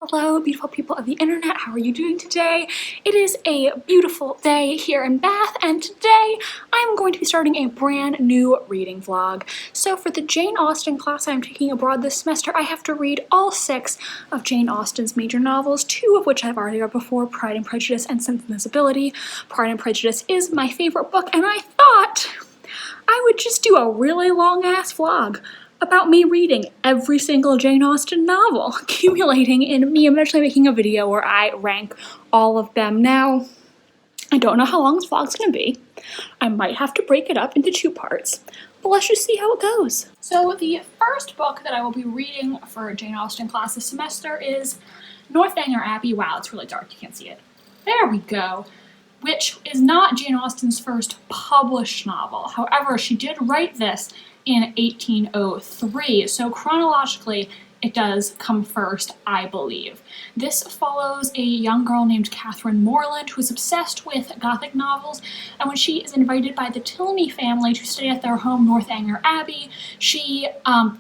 Hello, beautiful people of the internet. How are you doing today? It is a beautiful day here in Bath, and today I'm going to be starting a brand new reading vlog. So for the Jane Austen class I'm taking abroad this semester, I have to read all 6 of Jane Austen's major novels, 2 of which I've already read before, Pride and Prejudice and Sense and Sensibility. Pride and Prejudice is my favorite book, and I thought I would just do a really long-ass vlog about me reading every single Jane Austen novel, accumulating in me eventually making a video where I rank all of them. Now, I don't know how long this vlog's gonna be. I might have to break it up into 2 parts, but let's just see how it goes. So the first book that I will be reading for Jane Austen class this semester is Northanger Abbey. Wow, it's really dark, you can't see it. There we go. Which is not Jane Austen's first published novel. However, she did write this in 1803, so chronologically it does come first, I believe. This follows a young girl named Catherine Morland who is obsessed with Gothic novels, and when she is invited by the Tilney family to stay at their home, Northanger Abbey, she,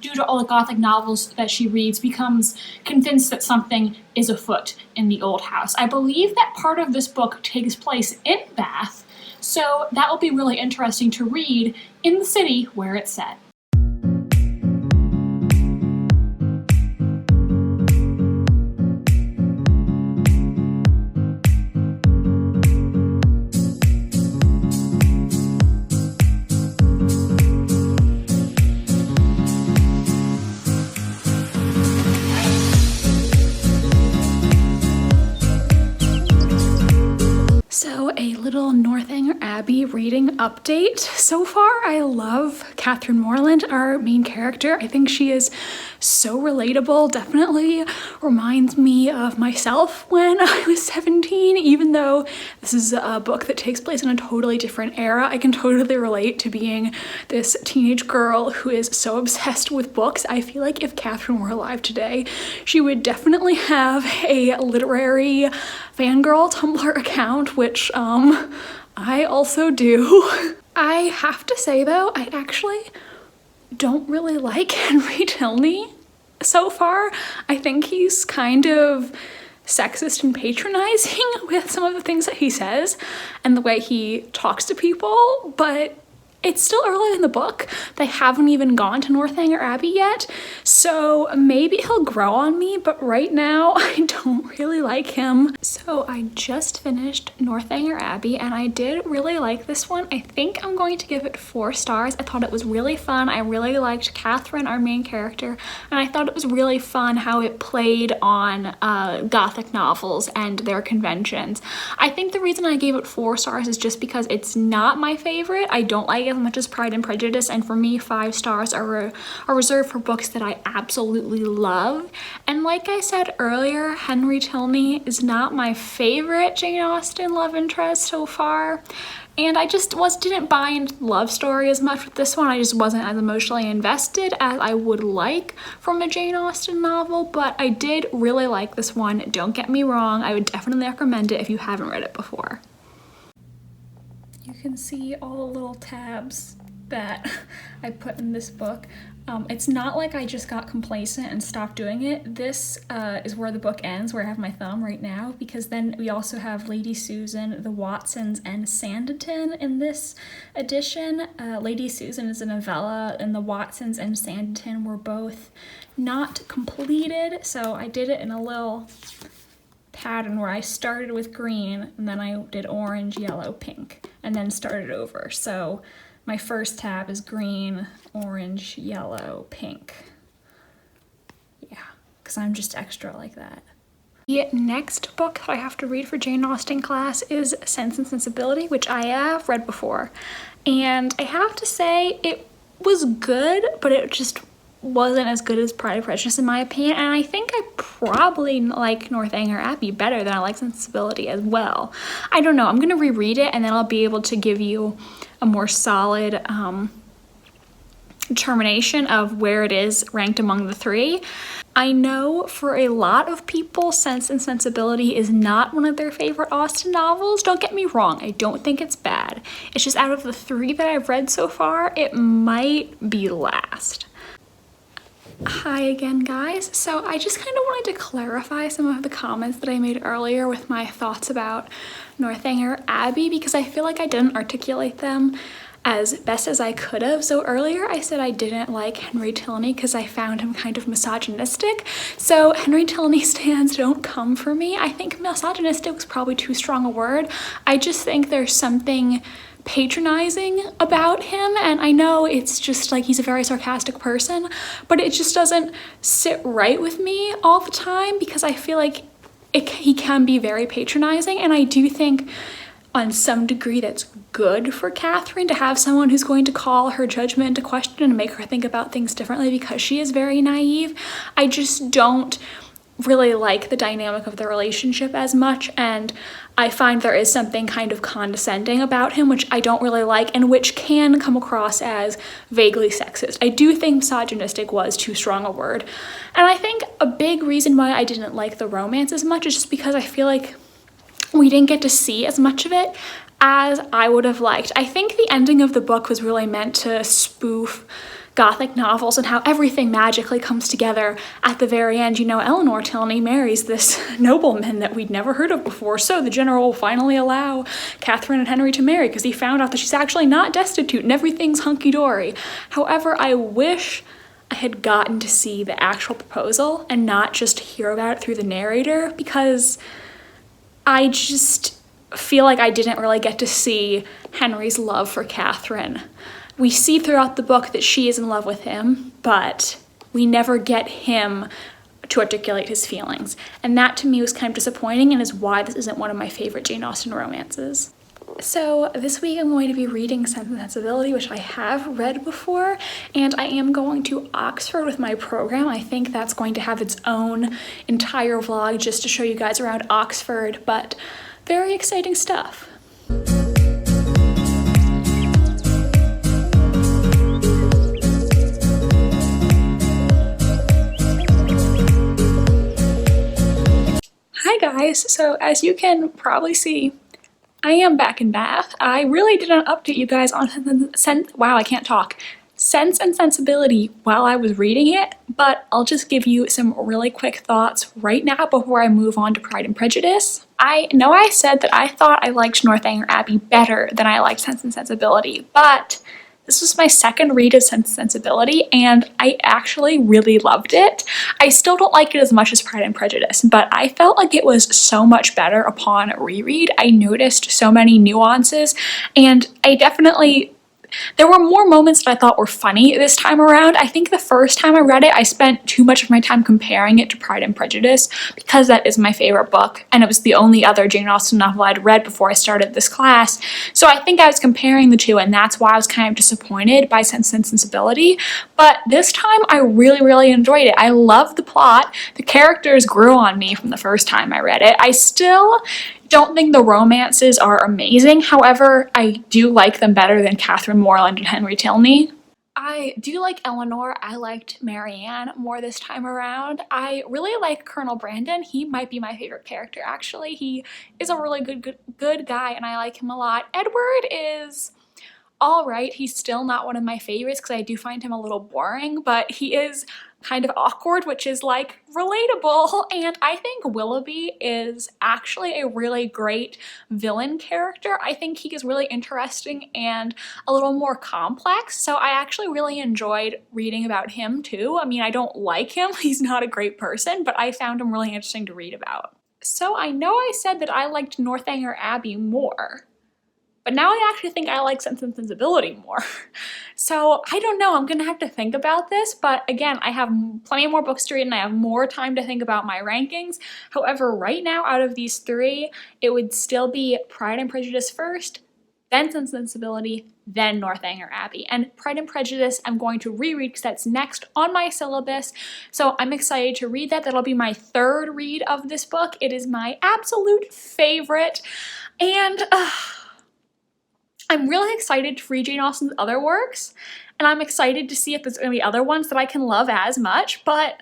due to all the Gothic novels that she reads, becomes convinced that something is afoot in the old house. I believe that part of this book takes place in Bath, so that will be really interesting to read in the city where it's set. So a little Northanger Abbey reading update. So far, I love Catherine Morland, our main character. I think she is so relatable, definitely reminds me of myself when I was 17, even though this is a book that takes place in a totally different era. I can totally relate to being this teenage girl who is so obsessed with books. I feel like if Catherine were alive today, she would definitely have a literary fangirl Tumblr account, which I also do. I have to say though, I actually don't really like Henry Tilney so far. I think he's kind of sexist and patronizing with some of the things that he says and the way he talks to people, but it's still early in the book. They haven't even gone to Northanger Abbey yet, so maybe he'll grow on me, but right now I don't really like him. So I just finished Northanger Abbey and I did really like this one. I think I'm going to give it 4 stars. I thought it was really fun. I really liked Catherine, our main character, and I thought it was really fun how it played on Gothic novels and their conventions. I think the reason I gave it 4 stars is just because it's not my favorite. I don't like it as much as Pride and Prejudice, and for me 5 stars are reserved for books that I absolutely love. And like I said earlier, Henry Tilney is not my favorite Jane Austen love interest so far, and I just didn't buy into the love story as much with this one. I just wasn't as emotionally invested as I would like from a Jane Austen novel, but I did really like this one. Don't get me wrong, I would definitely recommend it if you haven't read it before. You can see all the little tabs that I put in this book. It's not like I just got complacent and stopped doing it. This is where the book ends, where I have my thumb right now, because then we also have Lady Susan, the Watsons, and Sanditon in this edition. Lady Susan is a novella, and the Watsons and Sanditon were both not completed, so I did it in a little pattern where I started with green and then I did orange, yellow, pink, and then started over. So my first tab is green, orange, yellow, pink. Yeah, because I'm just extra like that. The next book that I have to read for Jane Austen class is Sense and Sensibility, which I have read before. And I have to say it was good, but it just wasn't as good as Pride and Prejudice in my opinion, and I think I probably like Northanger Abbey better than I like Sensibility as well. I don't know, I'm gonna reread it and then I'll be able to give you a more solid determination of where it is ranked among the 3. I know for a lot of people, Sense and Sensibility is not one of their favorite Austen novels. Don't get me wrong, I don't think it's bad. It's just out of the 3 that I've read so far, it might be last. Hi again, guys. So I just kind of wanted to clarify some of the comments that I made earlier with my thoughts about Northanger Abbey, because I feel like I didn't articulate them as best as I could have. So earlier I said I didn't like Henry Tilney because I found him kind of misogynistic. So Henry Tilney stands don't come for me. I think misogynistic was probably too strong a word. I just think there's something patronizing about him, and I know it's just like he's a very sarcastic person, but it just doesn't sit right with me all the time because I feel like he can be very patronizing, and I do think on some degree that's good for Catherine to have someone who's going to call her judgment into question and make her think about things differently because she is very naive. I just don't really like the dynamic of the relationship as much, and I find there is something kind of condescending about him, which I don't really like, and which can come across as vaguely sexist. I do think misogynistic was too strong a word, and I think a big reason why I didn't like the romance as much is just because I feel like we didn't get to see as much of it as I would have liked. I think the ending of the book was really meant to spoof Gothic novels and how everything magically comes together at the very end. You know, Eleanor Tilney marries this nobleman that we'd never heard of before, so the general will finally allow Catherine and Henry to marry because he found out that she's actually not destitute and everything's hunky-dory. However, I wish I had gotten to see the actual proposal and not just hear about it through the narrator, because I just feel like I didn't really get to see Henry's love for Catherine. We see throughout the book that she is in love with him, but we never get him to articulate his feelings. And that to me was kind of disappointing and is why this isn't one of my favorite Jane Austen romances. So this week I'm going to be reading Sense and Sensibility, which I have read before, and I am going to Oxford with my program. I think that's going to have its own entire vlog just to show you guys around Oxford, but very exciting stuff. Hi guys, so as you can probably see, I am back in Bath. I really didn't update you guys on Sense and Sensibility while I was reading it, but I'll just give you some really quick thoughts right now before I move on to Pride and Prejudice. I know I said that I thought I liked Northanger Abbey better than I liked Sense and Sensibility, but this was my second read of Sense and Sensibility, and I actually really loved it. I still don't like it as much as Pride and Prejudice, but I felt like it was so much better upon reread. I noticed so many nuances, and there were more moments that I thought were funny this time around. I think the first time I read it, I spent too much of my time comparing it to Pride and Prejudice because that is my favorite book, and it was the only other Jane Austen novel I'd read before I started this class. So I think I was comparing the two, and that's why I was kind of disappointed by Sense and Sensibility. But this time, I really, really enjoyed it. I loved the plot. The characters grew on me from the first time I read it. I still don't think the romances are amazing. However, I do like them better than Catherine Morland and Henry Tilney. I do like Eleanor. I liked Marianne more this time around. I really like Colonel Brandon. He might be my favorite character, actually. He is a really good guy, and I like him a lot. Edward is all right. He's still not one of my favorites because I do find him a little boring, but he is kind of awkward, which is like relatable. And I think Willoughby is actually a really great villain character. I think he is really interesting and a little more complex. So I actually really enjoyed reading about him too. I mean, I don't like him. He's not a great person, but I found him really interesting to read about. So I know I said that I liked Northanger Abbey more, but now I actually think I like Sense and Sensibility more. So I don't know, I'm gonna have to think about this, but again, I have plenty more books to read and I have more time to think about my rankings. However, right now out of these three, it would still be Pride and Prejudice first, then Sense and Sensibility, then Northanger Abbey. And Pride and Prejudice I'm going to reread because that's next on my syllabus. So I'm excited to read that. That'll be my third read of this book. It is my absolute favorite. And I'm really excited to read Jane Austen's other works, and I'm excited to see if there's going to be other ones that I can love as much, but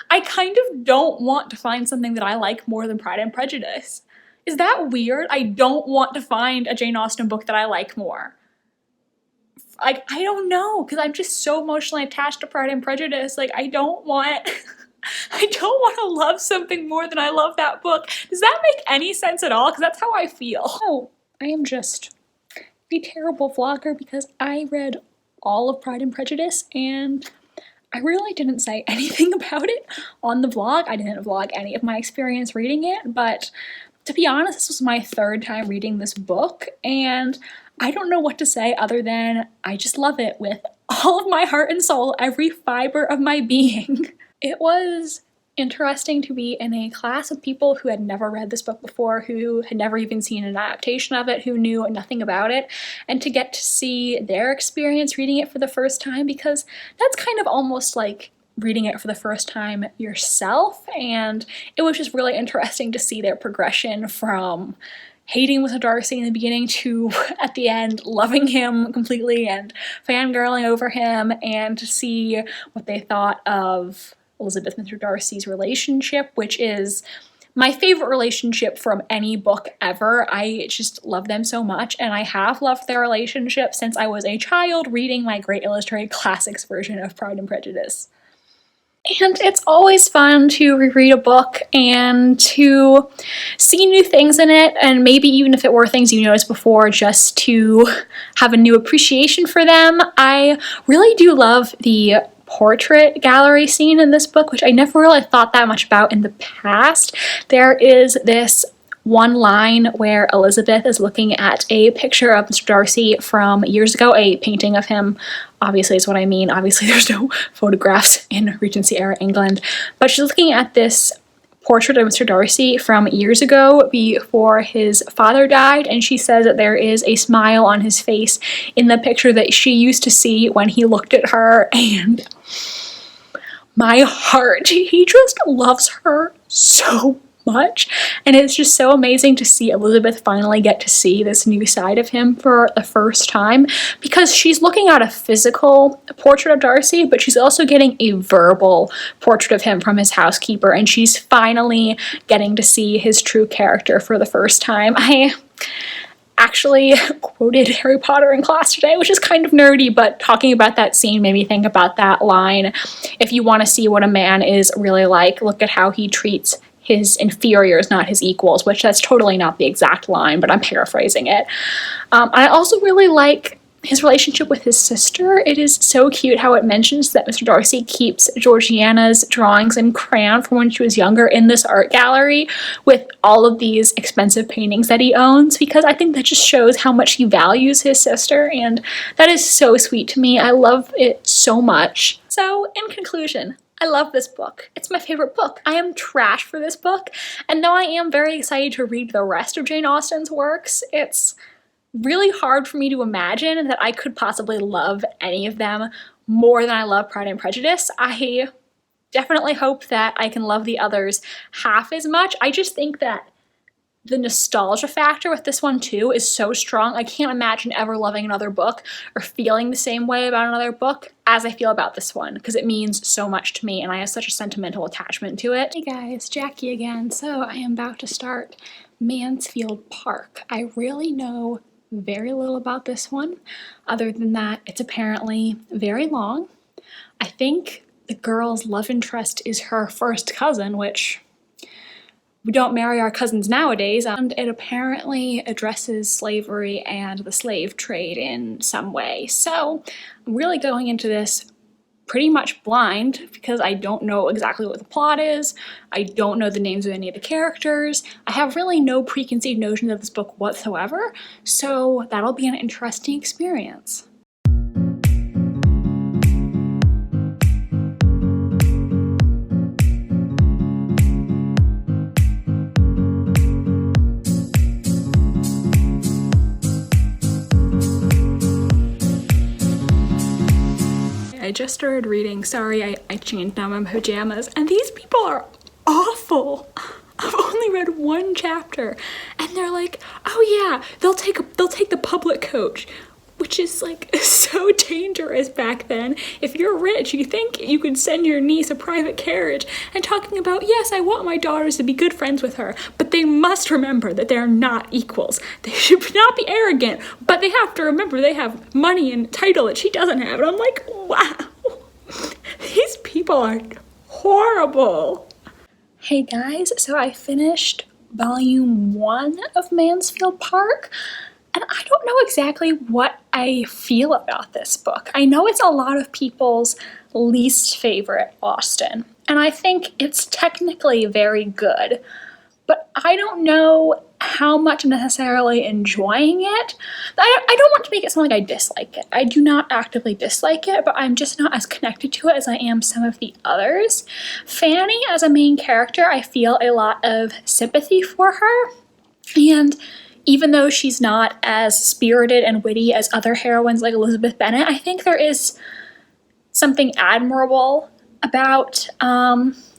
I kind of don't want to find something that I like more than Pride and Prejudice. Is that weird? I don't want to find a Jane Austen book that I like more. like, I don't know, because I'm just so emotionally attached to Pride and Prejudice. Like, I don't want to love something more than I love that book. Does that make any sense at all? Because that's how I feel. Oh, I am just a terrible vlogger because I read all of Pride and Prejudice and I really didn't say anything about it on the vlog. I didn't vlog any of my experience reading it, but to be honest, this was my third time reading this book, and I don't know what to say other than I just love it with all of my heart and soul, every fiber of my being. It was interesting to be in a class of people who had never read this book before, who had never even seen an adaptation of it, who knew nothing about it, and to get to see their experience reading it for the first time, because that's kind of almost like reading it for the first time yourself, and it was just really interesting to see their progression from hating Mr. Darcy in the beginning to, at the end, loving him completely and fangirling over him, and to see what they thought of Elizabeth and Mr. Darcy's relationship, which is my favorite relationship from any book ever. I just love them so much, and I have loved their relationship since I was a child reading my Great Illustrated Classics version of Pride and Prejudice. And it's always fun to reread a book and to see new things in it, and maybe even if it were things you noticed before, just to have a new appreciation for them. I really do love the portrait gallery scene in this book, which I never really thought that much about in the past. There is this one line where Elizabeth is looking at a picture of Mr. Darcy from years ago, a painting of him, obviously is what I mean. Obviously there's no photographs in Regency era England, but she's looking at this portrait of Mr. Darcy from years ago before his father died, and she says that there is a smile on his face in the picture that she used to see when he looked at her, and my heart, he just loves her so much, and it's just so amazing to see Elizabeth finally get to see this new side of him for the first time, because she's looking at a physical portrait of Darcy, but she's also getting a verbal portrait of him from his housekeeper, and she's finally getting to see his true character for the first time. I actually quoted Harry Potter in class today, which is kind of nerdy, but talking about that scene made me think about that line. If you want to see what a man is really like, look at how he treats his inferiors, not his equals, which that's totally not the exact line, but I'm paraphrasing it. I also really like his relationship with his sister. It is so cute how it mentions that Mr. Darcy keeps Georgiana's drawings in crayon from when she was younger in this art gallery with all of these expensive paintings that he owns, because I think that just shows how much he values his sister, and that is so sweet to me. I love it so much. So, in conclusion, I love this book. It's my favorite book. I am trash for this book, and though I am very excited to read the rest of Jane Austen's works, it's really hard for me to imagine that I could possibly love any of them more than I love Pride and Prejudice. I definitely hope that I can love the others half as much. I just think that the nostalgia factor with this one too is so strong. I can't imagine ever loving another book or feeling the same way about another book as I feel about this one, because it means so much to me and I have such a sentimental attachment to it. Hey guys, Jackie again. So I am about to start Mansfield Park. I really know very little about this one, other than that it's apparently very long. I think the girl's love interest is her first cousin, which we don't marry our cousins nowadays, and it apparently addresses slavery and the slave trade in some way. So I'm really going into this pretty much blind because I don't know exactly what the plot is. I don't know the names of any of the characters. I have really no preconceived notions of this book whatsoever, so that'll be an interesting experience. I just started reading, sorry I changed now my pajamas, and these people are awful. I've only read one chapter and they're like, oh yeah, they'll take the public coach. which is like so dangerous back then. If you're rich, you think you could send your niece a private carriage, and talking about, yes, I want my daughters to be good friends with her, but they must remember that they're not equals. They should not be arrogant, but they have to remember they have money and title that she doesn't have. And I'm like, wow, these people are horrible. Hey guys, so I finished volume 1 of Mansfield Park, and I don't know exactly what I feel about this book. I know it's a lot of people's least favorite Austen, and I think it's technically very good, but I don't know how much I'm necessarily enjoying it. I don't want to make it sound like I dislike it. I do not actively dislike it, but I'm just not as connected to it as I am some of the others. Fanny, as a main character, I feel a lot of sympathy for her, and even though she's not as spirited and witty as other heroines like Elizabeth Bennet, I think there is something admirable about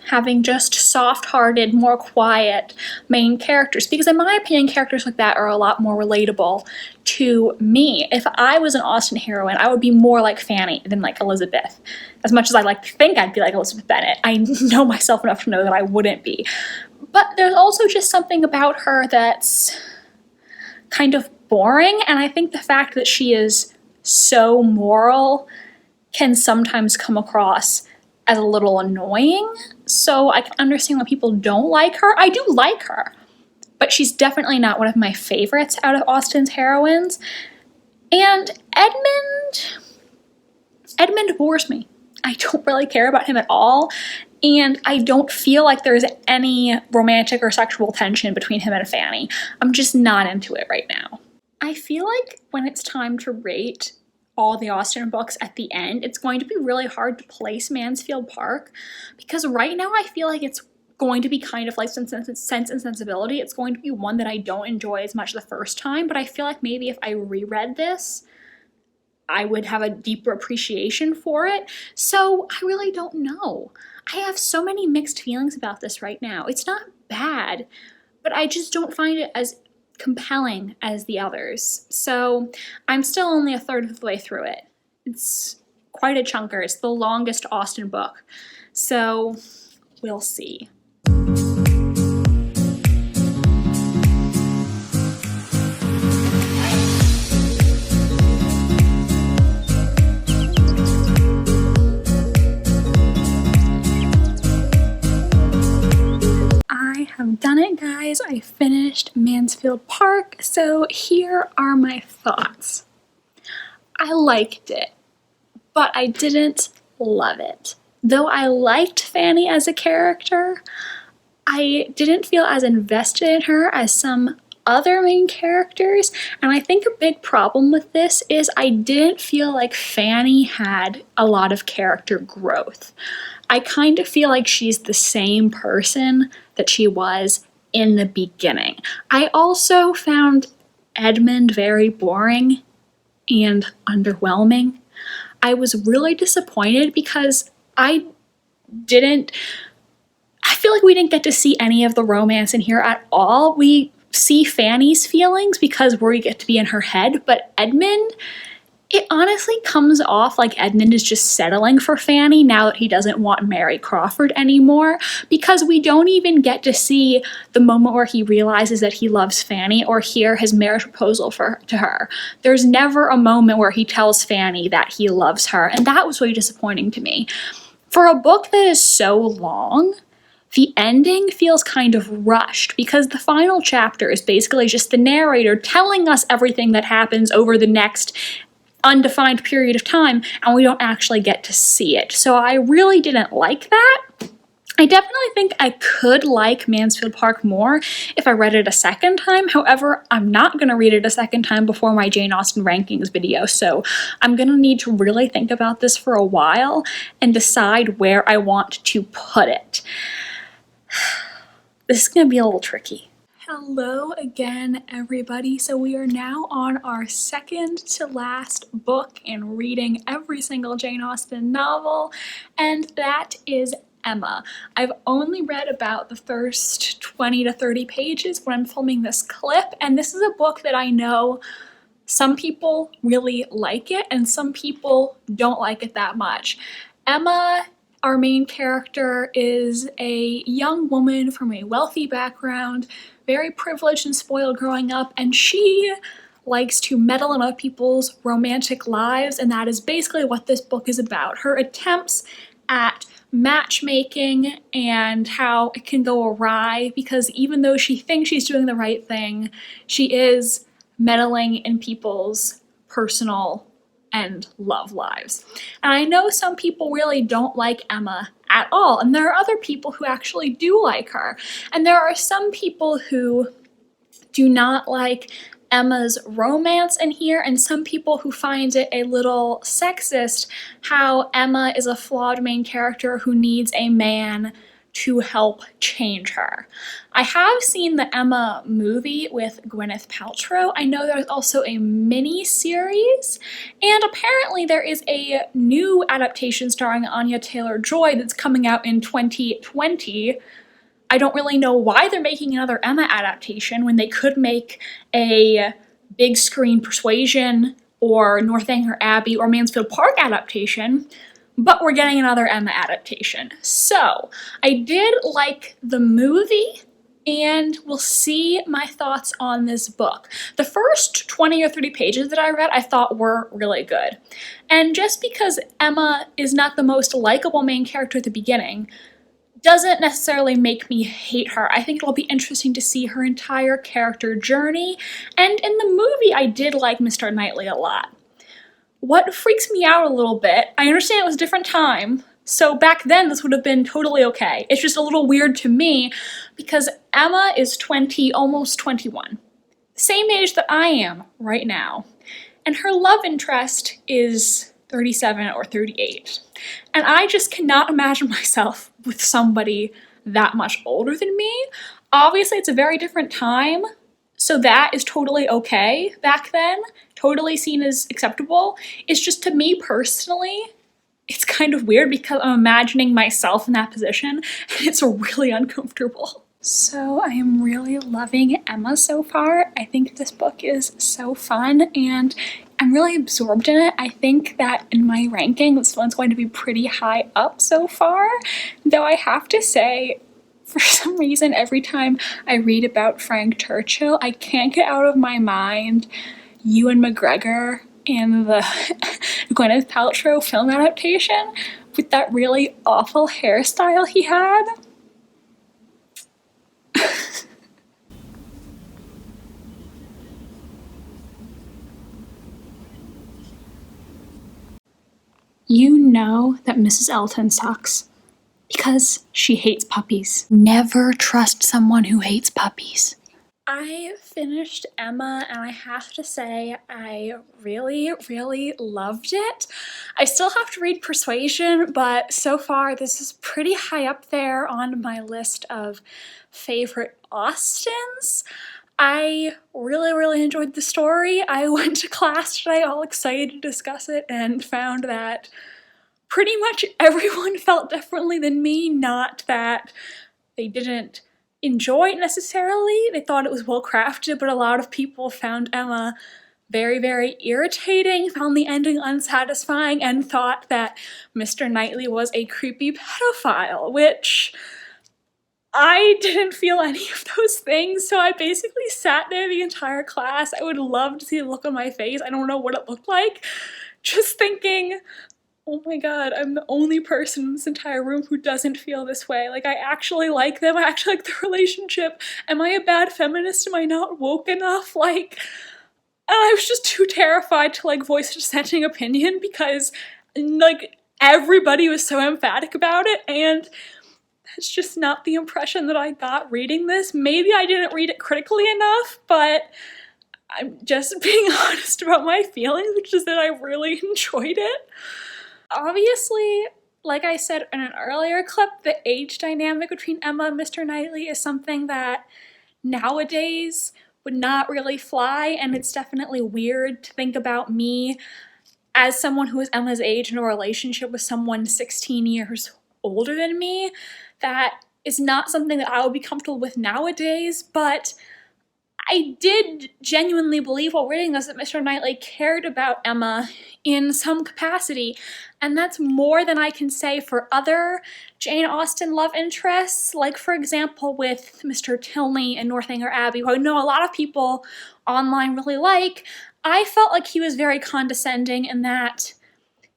having just soft-hearted, more quiet main characters, because in my opinion, characters like that are a lot more relatable to me. If I was an Austen heroine, I would be more like Fanny than like Elizabeth. As much as I like to think I'd be like Elizabeth Bennet, I know myself enough to know that I wouldn't be. But there's also just something about her that's kind of boring, and I think the fact that she is so moral can sometimes come across as a little annoying, so I can understand why people don't like her. I do like her, but she's definitely not one of my favorites out of Austen's heroines. And Edmund bores me. I don't really care about him at all, and I don't feel like there's any romantic or sexual tension between him and Fanny. I'm just not into it right now. I feel like when it's time to rate all the Austen books at the end, it's going to be really hard to place Mansfield Park, because right now I feel like it's going to be kind of like Sense and Sensibility. It's going to be one that I don't enjoy as much the first time, but I feel like maybe if I reread this, I would have a deeper appreciation for it. So I really don't know. I have so many mixed feelings about this right now. It's not bad, but I just don't find it as compelling as the others. So I'm still only a third of the way through it. It's quite a chunker. It's the longest Austen book. So we'll see. I've done it, guys. I finished Mansfield Park, so here are my thoughts. I liked it, but I didn't love it. Though I liked Fanny as a character, I didn't feel as invested in her as some other main characters, and I think a big problem with this is I didn't feel like Fanny had a lot of character growth. I kind of feel like she's the same person that she was in the beginning. I also found Edmund very boring and underwhelming. I was really disappointed because I feel like we didn't get to see any of the romance in here at all. We see Fanny's feelings because we get to be in her head, but Edmund, it honestly comes off like Edmund is just settling for Fanny now that he doesn't want Mary Crawford anymore, because we don't even get to see the moment where he realizes that he loves Fanny or hear his marriage proposal to her. There's never a moment where he tells Fanny that he loves her, and that was really disappointing to me. For a book that is so long, the ending feels kind of rushed because the final chapter is basically just the narrator telling us everything that happens over the next undefined period of time, and we don't actually get to see it. So I really didn't like that. I definitely think I could like Mansfield Park more if I read it a second time. However, I'm not going to read it a second time before my Jane Austen rankings video, so I'm going to need to really think about this for a while and decide where I want to put it. This is going to be a little tricky. Hello again, everybody. So we are now on our second to last book in reading every single Jane Austen novel, and that is Emma. I've only read about the first 20 to 30 pages when I'm filming this clip, and this is a book that I know Some people really like it and some people don't like it that much. Emma, our main character, is a young woman from a wealthy background, very privileged and spoiled growing up, and she likes to meddle in other people's romantic lives, and that is basically what this book is about. Her attempts at matchmaking and how it can go awry, because even though she thinks she's doing the right thing, she is meddling in people's personal and love lives. And I know some people really don't like Emma at all, and there are other people who actually do like her. And there are some people who do not like Emma's romance in here, and some people who find it a little sexist how Emma is a flawed main character who needs a man to help change her. I have seen the Emma movie with Gwyneth Paltrow. I know there's also a mini series, and apparently there is a new adaptation starring Anya Taylor-Joy that's coming out in 2020. I don't really know why they're making another Emma adaptation when they could make a big screen Persuasion or Northanger Abbey or Mansfield Park adaptation, but we're getting another Emma adaptation. So, I did like the movie, and we'll see my thoughts on this book. The first 20 or 30 pages that I read I thought were really good. And just because Emma is not the most likable main character at the beginning, doesn't necessarily make me hate her. I think it'll be interesting to see her entire character journey, and in the movie I did like Mr. Knightley a lot. What freaks me out a little bit, I understand it was a different time, so back then this would have been totally okay. It's just a little weird to me because Emma is 20, almost 21. Same age that I am right now. And her love interest is 37 or 38. And I just cannot imagine myself with somebody that much older than me. Obviously, it's a very different time, so that is totally okay back then, totally seen as acceptable. It's just, to me personally, it's kind of weird because I'm imagining myself in that position, and it's really uncomfortable. So I am really loving Emma so far. I think this book is so fun, and I'm really absorbed in it. I think that in my ranking, this one's going to be pretty high up so far, though I have to say, for some reason, every time I read about Frank Churchill, I can't get out of my mind Ewan McGregor in the Gwyneth Paltrow film adaptation with that really awful hairstyle he had. You know that Mrs. Elton sucks because she hates puppies. Never trust someone who hates puppies. I finished Emma, and I have to say I really, really loved it. I still have to read Persuasion, but so far this is pretty high up there on my list of favorite Austens. I really, really enjoyed the story. I went to class today all excited to discuss it and found that pretty much everyone felt differently than me. Not that they didn't enjoy it necessarily, they thought it was well crafted, but a lot of people found Emma very, very irritating, found the ending unsatisfying, and thought that Mr. Knightley was a creepy pedophile, which I didn't feel any of those things, so I basically sat there the entire class. I would love to see the look on my face. I don't know what it looked like. Just thinking, oh my god, I'm the only person in this entire room who doesn't feel this way. Like, I actually like them. I actually like the relationship. Am I a bad feminist? Am I not woke enough? Like, I was just too terrified to, like, voice a dissenting opinion because, like, everybody was so emphatic about it, and that's just not the impression that I got reading this. Maybe I didn't read it critically enough, but I'm just being honest about my feelings, which is that I really enjoyed it. Obviously, like I said in an earlier clip, the age dynamic between Emma and Mr. Knightley is something that nowadays would not really fly, and it's definitely weird to think about me as someone who is Emma's age in a relationship with someone 16 years older than me. That is not something that I would be comfortable with nowadays, but I did genuinely believe while reading this that Mr. Knightley cared about Emma in some capacity, and that's more than I can say for other Jane Austen love interests, like for example with Mr. Tilney in Northanger Abbey, who I know a lot of people online really like. I felt like he was very condescending in that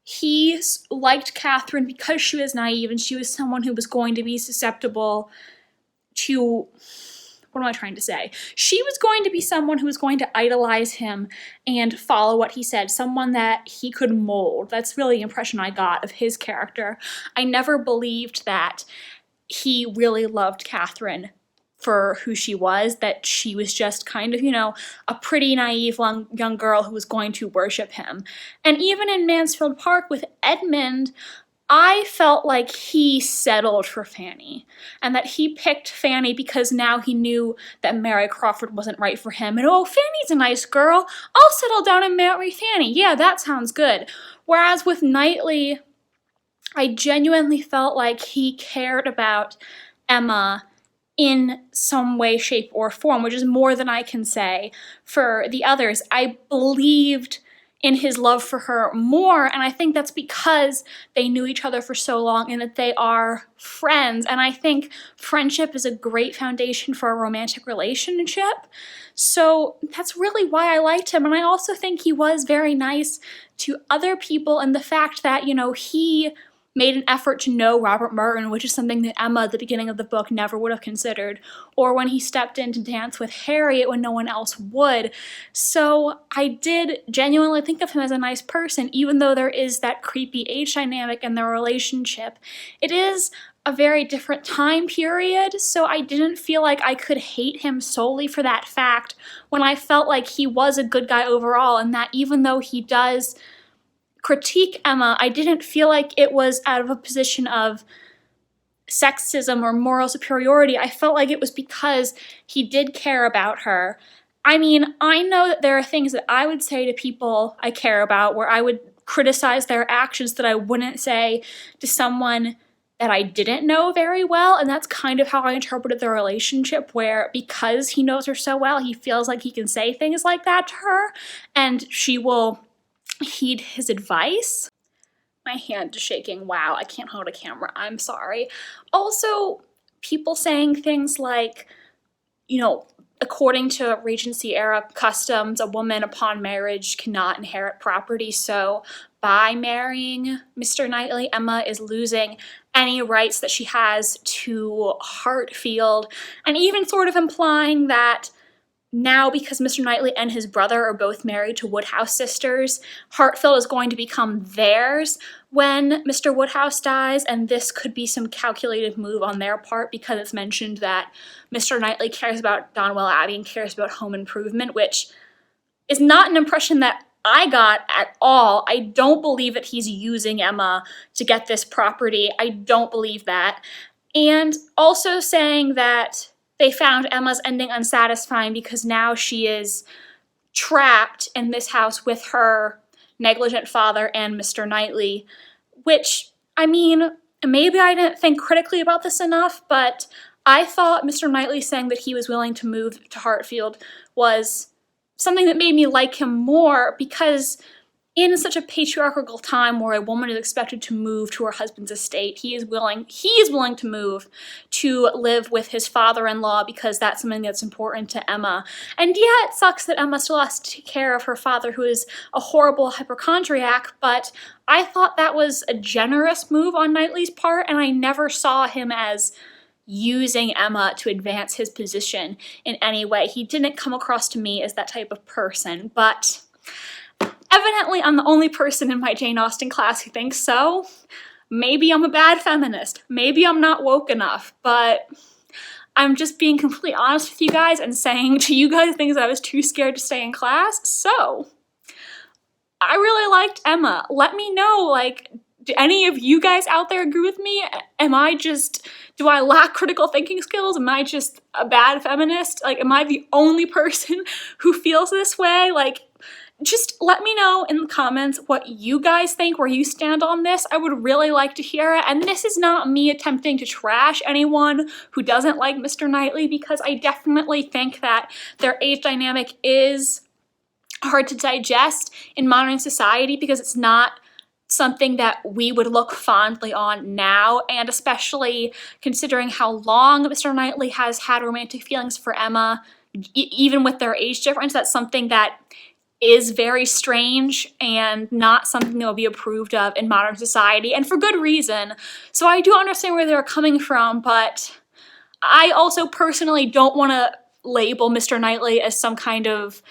he liked Catherine because she was naive and she was someone who was going to be susceptible to, what am I trying to say? She was going to be someone who was going to idolize him and follow what he said, someone that he could mold. That's really the impression I got of his character. I never believed that he really loved Catherine for who she was, that she was just kind of, a pretty naive young girl who was going to worship him. And even in Mansfield Park with Edmund, I felt like he settled for Fanny, and that he picked Fanny because now he knew that Mary Crawford wasn't right for him. And, oh, Fanny's a nice girl. I'll settle down and marry Fanny. Yeah, that sounds good. Whereas with Knightley, I genuinely felt like he cared about Emma in some way, shape, or form, which is more than I can say for the others. I believed in his love for her more, and I think that's because they knew each other for so long and that they are friends. And I think friendship is a great foundation for a romantic relationship. So that's really why I liked him. And I also think he was very nice to other people, and the fact that, he made an effort to know Robert Merton, which is something that Emma at the beginning of the book never would have considered, or when he stepped in to dance with Harriet when no one else would. So I did genuinely think of him as a nice person, even though there is that creepy age dynamic in their relationship. It is a very different time period, so I didn't feel like I could hate him solely for that fact, when I felt like he was a good guy overall, and that even though he does critique Emma, I didn't feel like it was out of a position of sexism or moral superiority. I felt like it was because he did care about her. I mean, I know that there are things that I would say to people I care about where I would criticize their actions that I wouldn't say to someone that I didn't know very well, and that's kind of how I interpreted the relationship, where because he knows her so well, he feels like he can say things like that to her, and she will heed his advice. My hand is shaking. Wow, I can't hold a camera. I'm sorry. Also, people saying things like, according to Regency era customs, a woman upon marriage cannot inherit property, so by marrying Mr. Knightley, Emma is losing any rights that she has to Hartfield, and even sort of implying that now, because Mr. Knightley and his brother are both married to Woodhouse sisters, Hartfield is going to become theirs when Mr. Woodhouse dies, and this could be some calculated move on their part because it's mentioned that Mr. Knightley cares about Donwell Abbey and cares about home improvement, which is not an impression that I got at all. I don't believe that he's using Emma to get this property. I don't believe that. And also saying that they found Emma's ending unsatisfying because now she is trapped in this house with her negligent father and Mr. Knightley, which, I mean, maybe I didn't think critically about this enough, but I thought Mr. Knightley saying that he was willing to move to Hartfield was something that made me like him more, because in such a patriarchal time where a woman is expected to move to her husband's estate, he is willing to move to live with his father-in-law because that's something that's important to Emma. And yeah, it sucks that Emma still has to take care of her father, who is a horrible hypochondriac, but I thought that was a generous move on Knightley's part, and I never saw him as using Emma to advance his position in any way. He didn't come across to me as that type of person, but evidently, I'm the only person in my Jane Austen class who thinks so. Maybe I'm a bad feminist. Maybe I'm not woke enough, but I'm just being completely honest with you guys and saying to you guys things that I was too scared to stay in class. So, I really liked Emma. Let me know, do any of you guys out there agree with me? Do I lack critical thinking skills? Am I just a bad feminist? Am I the only person who feels this way? just let me know in the comments what you guys think, where you stand on this. I would really like to hear it. And this is not me attempting to trash anyone who doesn't like Mr. Knightley, because I definitely think that their age dynamic is hard to digest in modern society, because it's not something that we would look fondly on now, and especially considering how long Mr. Knightley has had romantic feelings for Emma, even with their age difference. That's something that is very strange and not something that will be approved of in modern society, and for good reason. So I do understand where they're coming from, but I also personally don't want to label Mr. Knightley as some kind of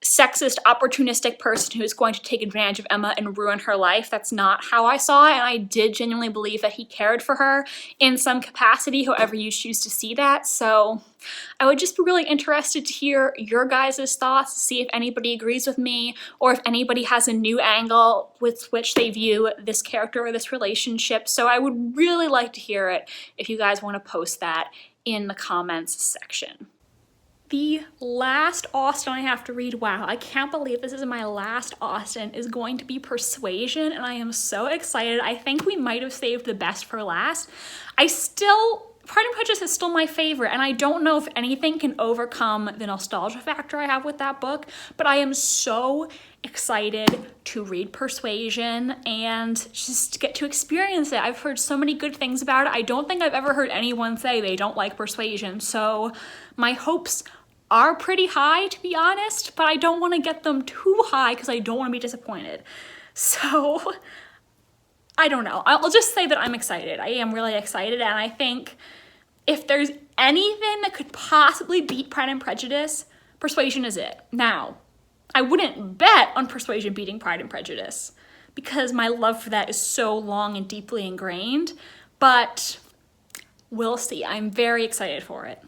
sexist, opportunistic person who's going to take advantage of Emma and ruin her life. That's not how I saw it, and I did genuinely believe that he cared for her in some capacity, however you choose to see that. So I would just be really interested to hear your guys' thoughts, see if anybody agrees with me, or if anybody has a new angle with which they view this character or this relationship. So I would really like to hear it if you guys want to post that in the comments section. The last Austen I have to read, wow, I can't believe this is my last Austen, is going to be Persuasion, and I am so excited. I think we might have saved the best for last. Pride and Prejudice is still my favorite, and I don't know if anything can overcome the nostalgia factor I have with that book, but I am so excited to read Persuasion and just get to experience it. I've heard so many good things about it. I don't think I've ever heard anyone say they don't like Persuasion, so my hopes are pretty high, to be honest, but I don't want to get them too high because I don't want to be disappointed. So I don't know. I'll just say that I'm excited. I am really excited, and I think if there's anything that could possibly beat Pride and Prejudice, Persuasion is it. Now, I wouldn't bet on Persuasion beating Pride and Prejudice because my love for that is so long and deeply ingrained, but we'll see. I'm very excited for it.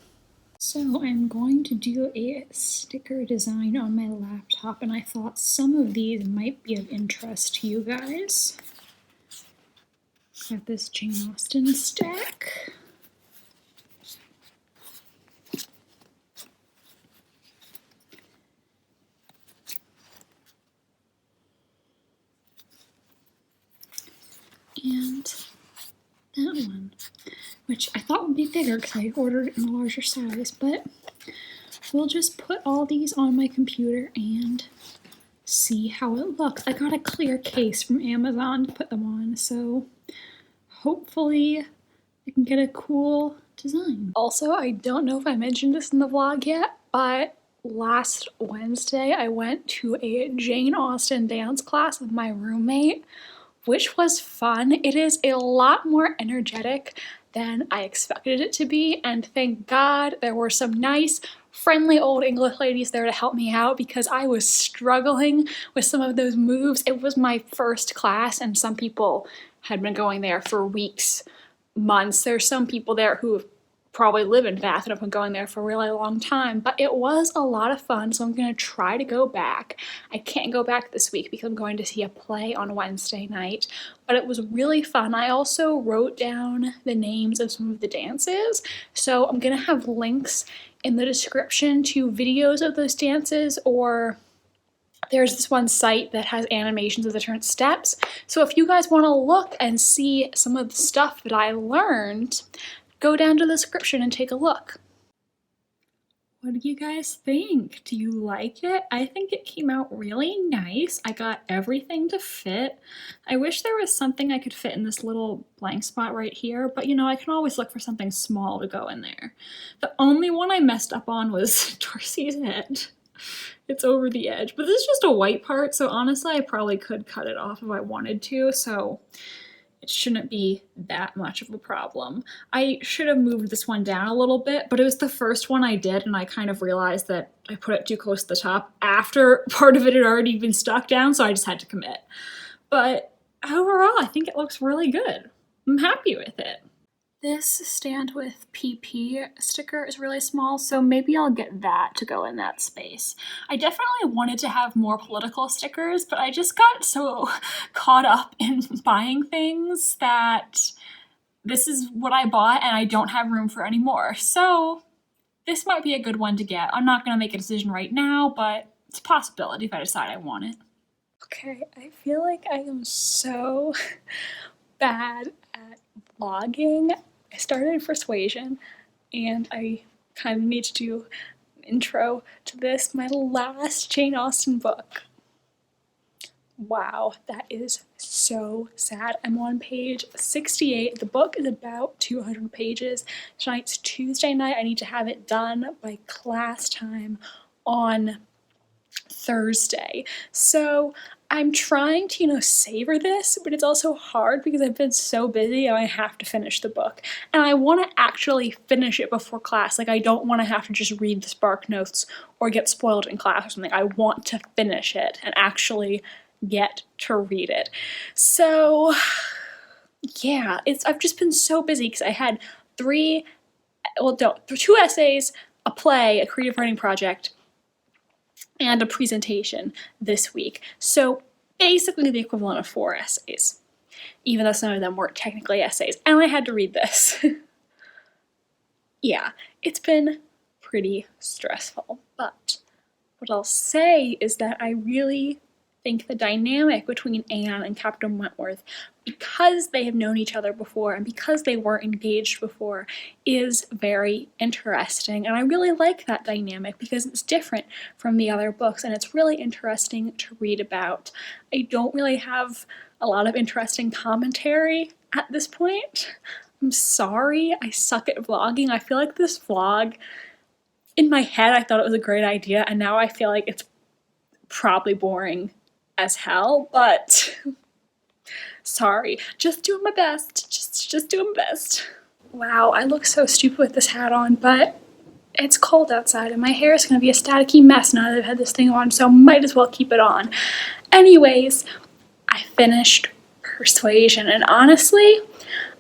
So I'm going to do a sticker design on my laptop, and I thought some of these might be of interest to you guys. I have this Jane Austen stack. And that one, which I thought would be bigger because I ordered it in a larger size, but we'll just put all these on my computer and see how it looks. I got a clear case from Amazon to put them on, so hopefully I can get a cool design. Also, I don't know if I mentioned this in the vlog yet, but last Wednesday I went to a Jane Austen dance class with my roommate, which was fun. It is a lot more energetic than I expected it to be, and thank God there were some nice, friendly old English ladies there to help me out because I was struggling with some of those moves. It was my first class, and some people had been going there for weeks, months. There's some people there who probably live in Bath and have been going there for a really long time, but it was a lot of fun, so I'm going to try to go back. I can't go back this week because I'm going to see a play on Wednesday night, but it was really fun. I also wrote down the names of some of the dances, so I'm going to have links in the description to videos of those dances, or there's this one site that has animations of the different steps. So if you guys want to look and see some of the stuff that I learned, go down to the description and take a look. What do you guys think? Do you like it? I think it came out really nice. I got everything to fit. I wish there was something I could fit in this little blank spot right here, but you know, I can always look for something small to go in there. The only one I messed up on was Darcy's head. It's over the edge, but this is just a white part, so honestly I probably could cut it off if I wanted to, so it shouldn't be that much of a problem. I should have moved this one down a little bit, but it was the first one I did, and I kind of realized that I put it too close to the top after part of it had already been stuck down, so I just had to commit. But overall, I think it looks really good. I'm happy with it. This stand with PP sticker is really small, so maybe I'll get that to go in that space. I definitely wanted to have more political stickers, but I just got so caught up in buying things that this is what I bought and I don't have room for any more. So this might be a good one to get. I'm not going to make a decision right now, but it's a possibility if I decide I want it. Okay, I feel like I am so bad at vlogging. I started Persuasion, and I kind of need to do an intro to this, my last Jane Austen book. Wow, that is so sad. I'm on page 68. The book is about 200 pages. Tonight's Tuesday night. I need to have it done by class time on Thursday. So I'm trying to, savor this, but it's also hard because I've been so busy and I have to finish the book. And I want to actually finish it before class. Like, I don't want to have to just read the Spark Notes or get spoiled in class or something. I want to finish it and actually get to read it. So yeah, I've just been so busy because I had two essays, a play, a creative writing project, and a presentation this week. So basically the equivalent of 4 essays, even though some of them weren't technically essays, and I had to read this. Yeah, it's been pretty stressful, but what I'll say is that I really think the dynamic between Anne and Captain Wentworth, because they have known each other before and because they were engaged before, is very interesting. And I really like that dynamic because it's different from the other books and it's really interesting to read about. I don't really have a lot of interesting commentary at this point. I'm sorry, I suck at vlogging. I feel like this vlog, in my head I thought it was a great idea and now I feel like it's probably boring as hell, but sorry, just doing my best, just doing my best. Wow, I look so stupid with this hat on, but it's cold outside and my hair is gonna be a staticky mess now that I've had this thing on, so might as well keep it on. Anyways, I finished Persuasion, and honestly,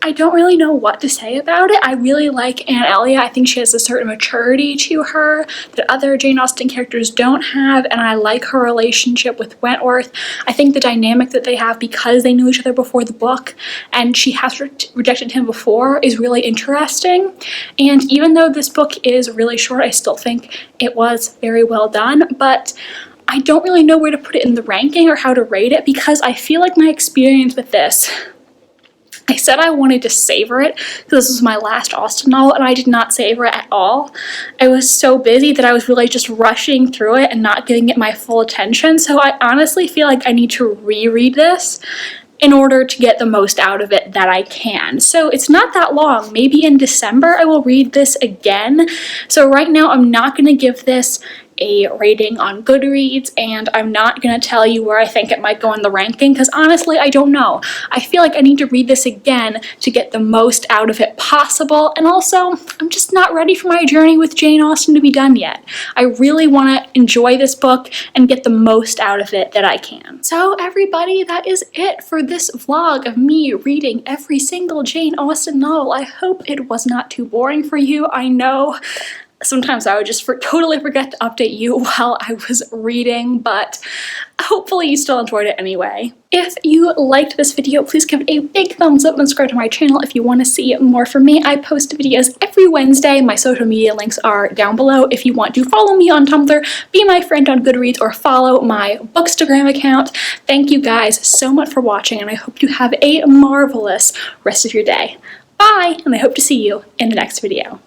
I don't really know what to say about it. I really like Anne Elliot. I think she has a certain maturity to her that other Jane Austen characters don't have, and I like her relationship with Wentworth. I think the dynamic that they have because they knew each other before the book, and she has rejected him before, is really interesting. And even though this book is really short, I still think it was very well done, but I don't really know where to put it in the ranking or how to rate it because I feel like my experience with this, I said I wanted to savor it because this was my last Austen novel and I did not savor it at all. I was so busy that I was really just rushing through it and not giving it my full attention. So I honestly feel like I need to reread this in order to get the most out of it that I can. So it's not that long. Maybe in December I will read this again. So right now I'm not going to give this a rating on Goodreads, and I'm not going to tell you where I think it might go in the ranking because honestly I don't know. I feel like I need to read this again to get the most out of it possible, and also I'm just not ready for my journey with Jane Austen to be done yet. I really want to enjoy this book and get the most out of it that I can. So everybody, that is it for this vlog of me reading every single Jane Austen novel. I hope it was not too boring for you. I know sometimes I would just totally forget to update you while I was reading, but hopefully you still enjoyed it anyway. If you liked this video, please give it a big thumbs up and subscribe to my channel if you want to see more from me. I post videos every Wednesday. My social media links are down below if you want to follow me on Tumblr, be my friend on Goodreads, or follow my Bookstagram account. Thank you guys so much for watching, and I hope you have a marvelous rest of your day. Bye, and I hope to see you in the next video.